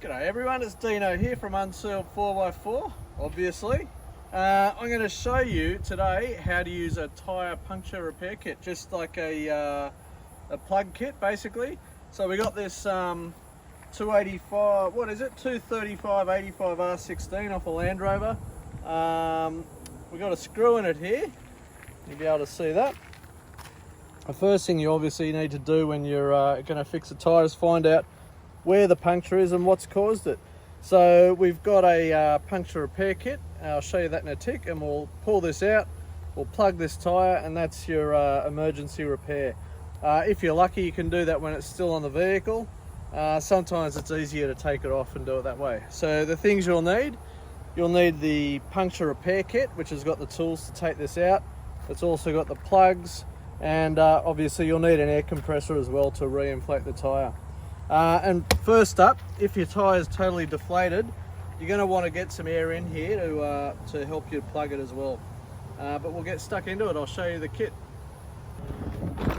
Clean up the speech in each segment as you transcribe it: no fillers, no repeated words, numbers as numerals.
G'day everyone, it's Dino here from Unsealed 4x4, obviously. I'm going to show you today how to use a tyre puncture repair kit, just like a plug kit basically. So we got this 285, what is it, 235 85 R16 off a Land Rover. We got a screw in it here, you'll be able to see that. The first thing you obviously need to do when you're going to fix a tyre is find out where the puncture is and what's caused it. So we've got a puncture repair kit. I'll show you that in a tick, and we'll pull this out, we'll plug this tyre, and that's your emergency repair. If you're lucky, you can do that when it's still on the vehicle. Sometimes it's easier to take it off and do it that way. So the things you'll need the puncture repair kit, which has got the tools to take this out. It's also got the plugs, and obviously you'll need an air compressor as well to re-inflate the tyre. And first up, if your tyre is totally deflated, you're going to want to get some air in here to help you plug it as well. But we'll get stuck into it. I'll show you the kit.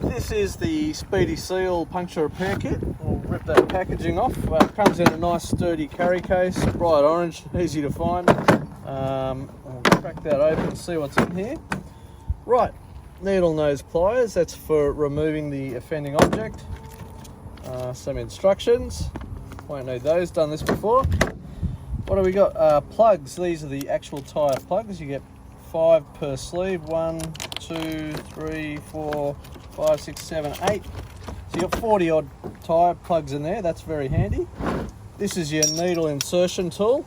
This is the Speedy Seal puncture repair kit. We'll rip that packaging off. It comes in a nice sturdy carry case, bright orange, easy to find. I'll crack that open and see what's in here. Right, needle nose pliers, that's for removing the offending object. Some instructions, won't need those, done this before. What do we got? Plugs, these are the actual tyre plugs. You get 5 per sleeve, 1, 2, 3, 4, 5, 6, 7, 8. So you got 40 odd tyre plugs in there, that's very handy. This is your needle insertion tool,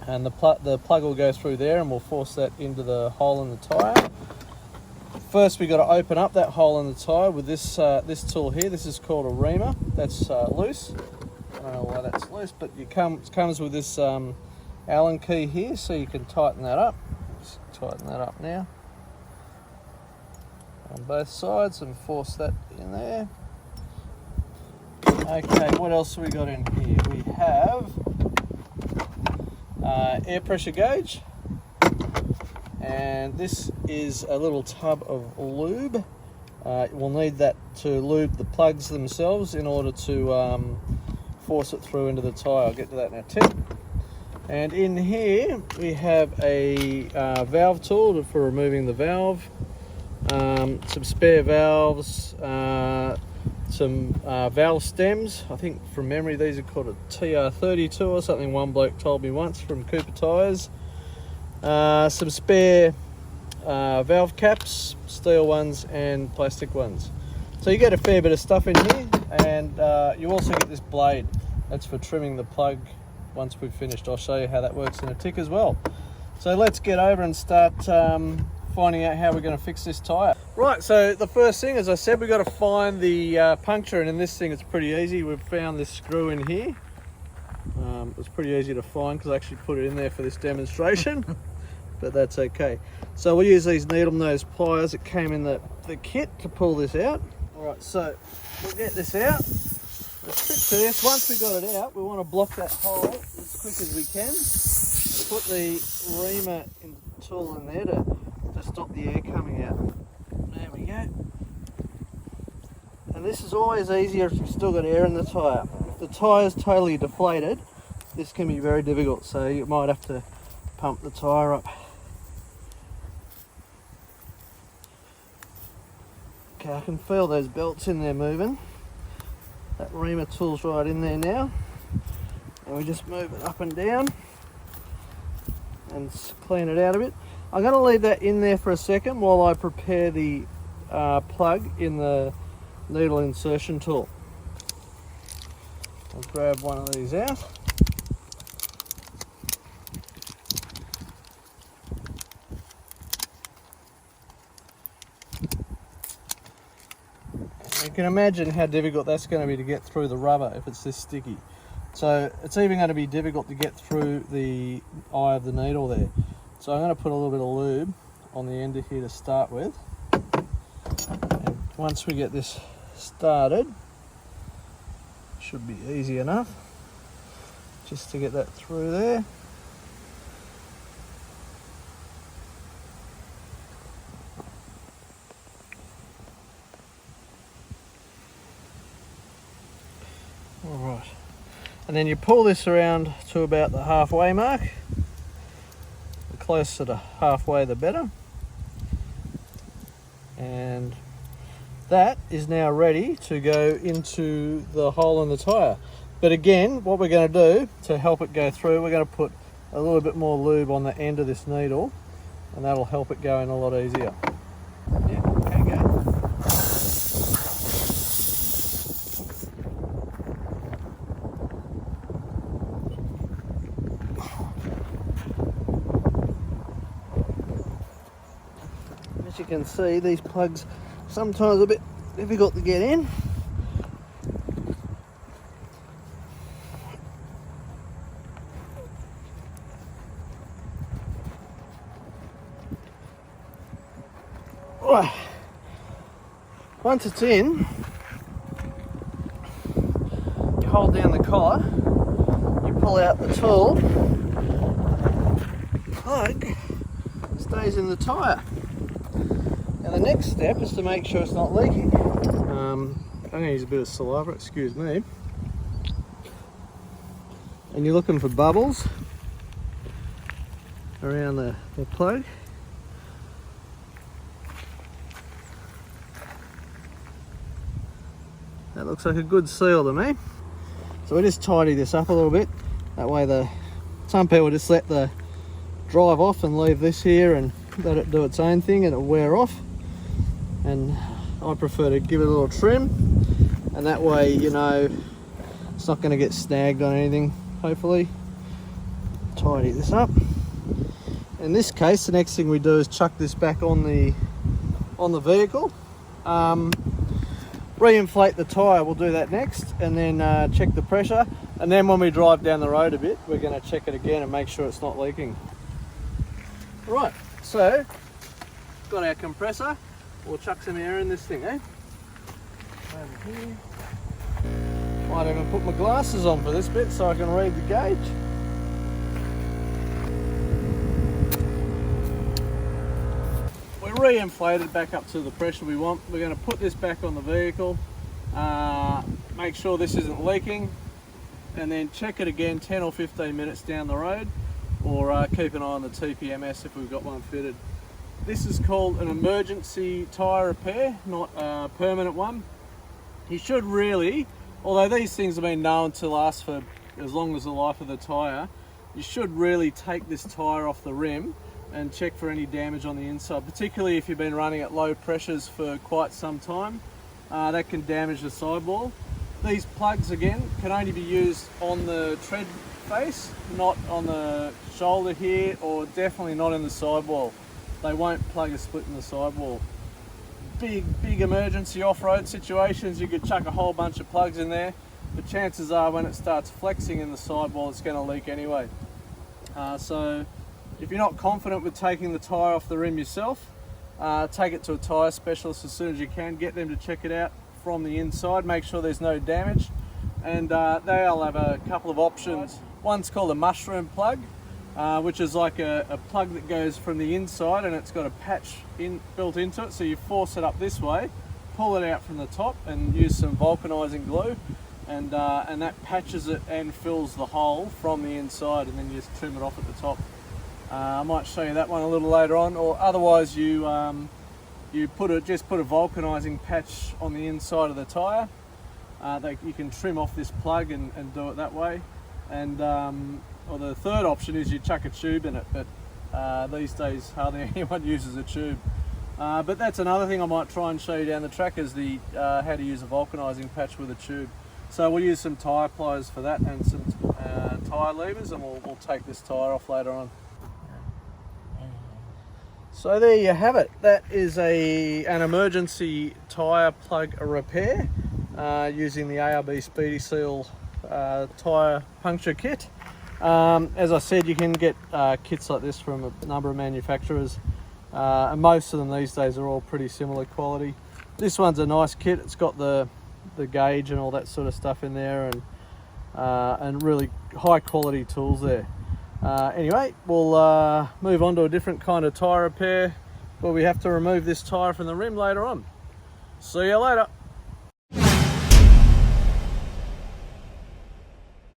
and the plug will go through there and we'll force that into the hole in the tyre. First, we've got to open up that hole in the tyre with this this tool here. This is called a reamer. That's loose. I don't know why that's loose, but it comes with this Allen key here, so you can tighten that up. Just tighten that up now on both sides and force that in there. Okay, what else have we got in here? We have air pressure gauge. And this is a little tub of lube. We'll need that to lube the plugs themselves in order to force it through into the tyre. I'll get to that in a tick. And in here we have a valve tool for removing the valve, some spare valves, some valve stems. I think from memory these are called a TR32 or something, one bloke told me once from Cooper Tyres. Some spare valve caps, steel ones and plastic ones. So you get a fair bit of stuff in here, and you also get this blade. That's for trimming the plug once we've finished. I'll show you how that works in a tick as well. So let's get over and start finding out how we're going to fix this tyre. Right, so the first thing, as I said, we've got to find the puncture, and in this thing it's pretty easy. We've found this screw in here. It was pretty easy to find because I actually put it in there for this demonstration, but that's okay. So we'll use these needle nose pliers that came in the kit to pull this out. Alright, so we'll get this out. The trick to this, once we've got it out, we want to block that hole as quick as we can. Put the reamer tool in there to stop the air coming out. There we go. And this is always easier if you've still got air in the tyre. If the tyre is totally deflated, this can be very difficult, so you might have to pump the tyre up. Okay, I can feel those belts in there moving. That reamer tool's right in there now. And we just move it up and down and clean it out a bit. I'm going to leave that in there for a second while I prepare the plug in the needle insertion tool. I'll grab one of these out. You can imagine how difficult that's going to be to get through the rubber if it's this sticky. So it's even going to be difficult to get through the eye of the needle there. So I'm going to put a little bit of lube on the end of here to start with. And once we get this started, should be easy enough just to get that through there. Alright, and then you pull this around to about the halfway mark. The closer to halfway the better. And that is now ready to go into the hole in the tyre. But again, what we're going to do to help it go through, we're going to put a little bit more lube on the end of this needle, and that'll help it go in a lot easier. Yeah, okay, go. As you can see, these plugs sometimes a bit difficult to get in. Right. Once it's in, you hold down the collar, you pull out the tool, plug stays in the tyre. And the next step is to make sure it's not leaking. I'm going to use a bit of saliva, excuse me. And you're looking for bubbles around the plug. That looks like a good seal to me. So we just tidy this up a little bit. That way some people just let the drive off and leave this here and let it do its own thing and it'll wear off. And I prefer to give it a little trim, and that way, you know, it's not going to get snagged on anything, hopefully. Tidy this up. In this case, the next thing we do is chuck this back on the vehicle. Re-inflate the tyre, we'll do that next, and then check the pressure. And then when we drive down the road a bit, we're going to check it again and make sure it's not leaking. Right, so got our compressor. We'll chuck some air in this thing, eh? Over here. Might even put my glasses on for this bit so I can read the gauge. We're re-inflated back up to the pressure we want. We're going to put this back on the vehicle, make sure this isn't leaking, and then check it again 10 or 15 minutes down the road, or keep an eye on the TPMS if we've got one fitted. This is called an emergency tyre repair, not a permanent one. You should really, although these things have been known to last for as long as the life of the tyre, you should really take this tyre off the rim and check for any damage on the inside, particularly if you've been running at low pressures for quite some time. That can damage the sidewall. These plugs, again, can only be used on the tread face, not on the shoulder here, or definitely not in the sidewall. They won't plug a split in the sidewall. Big emergency off-road situations, you could chuck a whole bunch of plugs in there, but chances are when it starts flexing in the sidewall, it's going to leak anyway. So if you're not confident with taking the tyre off the rim yourself, take it to a tyre specialist as soon as you can. Get them to check it out from the inside, make sure there's no damage, and they'll have a couple of options. One's called a mushroom plug, which is like a plug that goes from the inside and it's got a patch built into it, so you force it up this way, pull it out from the top and use some vulcanizing glue, and that patches it and fills the hole from the inside, and then you just trim it off at the top. I might show you that one a little later on, or otherwise you just put a vulcanizing patch on the inside of the tyre. You can trim off this plug and do it that way. And or the third option is you chuck a tube in it, but these days hardly anyone uses a tube. But that's another thing I might try and show you down the track, is the how to use a vulcanizing patch with a tube. So we'll use some tyre pliers for that and some tyre levers, and we'll take this tyre off later on. So there you have it. That is an emergency tyre plug repair using the ARB Speedy Seal tyre puncture kit. As I said, you can get kits like this from a number of manufacturers, and most of them these days are all pretty similar quality. This one's a nice kit. It's got the gauge and all that sort of stuff in there, and really high quality tools there. Anyway, we'll move on to a different kind of tyre repair where we have to remove this tyre from the rim later on. See you later.